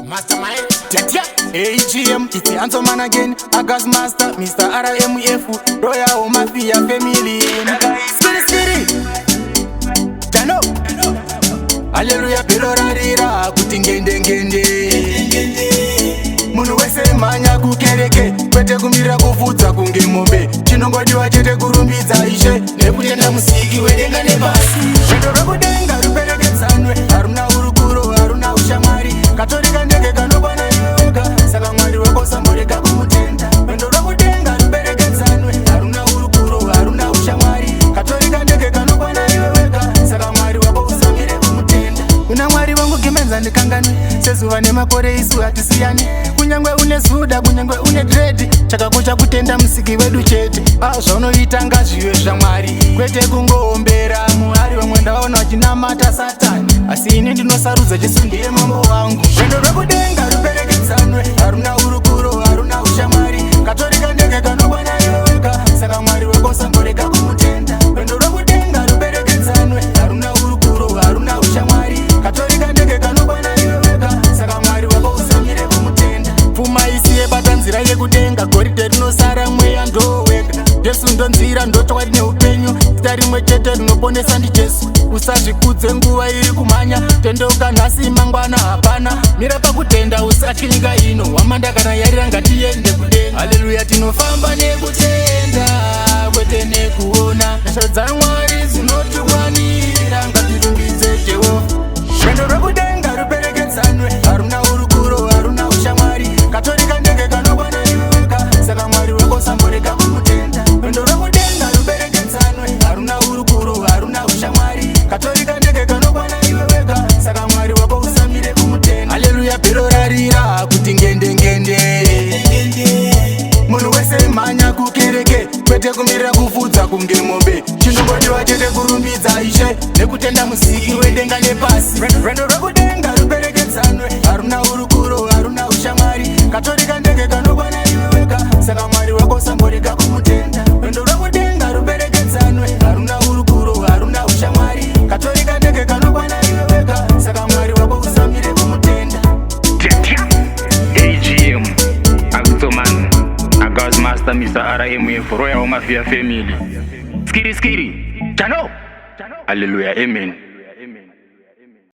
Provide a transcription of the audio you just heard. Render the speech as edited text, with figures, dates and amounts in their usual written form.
Mastermind, AGM, it's the answer man again. GHazi Master, Mr. RMF, Royal Mafia family. Spirit, Jano, Hallelujah, Pirorarira, Kutingende. Munu wese manya kukereke, kwete kumira kufudza kunge mombe. Chinongodiwa chete kurumbidza ishe, nekutenda musiki wedenga nebasi. Rwendo rwekuDenga ruperekedzanwe, haruna urukuro, haruna ushamwari. Katorika ndege kanokwana iwe wega, saka Mwari wako samborega kumutenda. Rwendo rwekuDenga ruperekedzanwe, haruna urukuro, haruna ushamwari. Katorika ndege kanokwana iwe wega, saka Mwari wako usamire kumutenda. Kuna Mwari wangu kimenza ndikanganwe, sezuva nemakore isu hatisiyani. Kunyangwe une suda, kunyangwe une dread, chakakosha kutenda musiki wedu chete. Zvaunoita ngazviwe zvaMwari, kwete kungoombera Mwari. Vamwe ndaona vachinamata Satani, asi ini ndinosarudza Jesu ndiye mambo wangu. Rwendo rwekuDenga ruperekedzanwe, haruna urukuro, haruna ushamwari. Katorika ndege kanokwana iwe wega, saka Mwari wako samborega kumutenda. Rwendo rwekuDenga ruperekedzanwe, haruna urukuro, haruna ushamwari. Katorika ndege kanokwana iwe wega, saka Mwari wako usamire kumutenda. Pfuma isiye bata nzira yekudenga, goridhe rinosara mweya ndowega. Jesu ndonzira ndotwari neupenyu, zita rimwe chete rinoponesa ndiJesu. Usazvikudze nguva iri kumhanya, tendeuka nhasi mangwana hapana. Mira pakutenda usatyi nyika ino, wamanda kana yarira ngatiende kudenga. Haleluya, tinofamba nekutenda kwete nekuona. Nyasha dzaMwari dzinotikwanira, ngatirumbidze Jehovha. Rwendo rwekuDenga ruperekedzanwe, haruna urukuro, haruna ushamwari. Katorika ndege kanokwana iwe wega, saka Mwari wako samborega kumutenda. Rwendo rwekuDenga ruperekedzanwe, haruna urukuro, haruna ushamwari. Katorika ndege kanokwana iwe wega, saka Mwari wako usamire kumutenda. Haleluya, Pirorarira, Kutingende. Munhu wese manya kukereke, kwete kumira kufudza kunge mombe. Chinongodiwa chete kurumbidza ishe, nekutenda musiki wedenga nepasi. Rwendo rwekuDenga ruperekedzanwe, haruna urukuro, haruna ushamwari. Katorika ndege kanokwana iwe wega, saka Mwari wako samborega kumutenda. Rwendo rwekuDenga ruperekedzanwe, haruna urukuro, haruna ushamwari. Katorika ndege kanokwana iwe wega, saka Mwari wako usamire kumutenda. AGM, GHazi Master, Mr. RMF, Royal Mafia family. Skiri, Jano. Hallelujah, amen.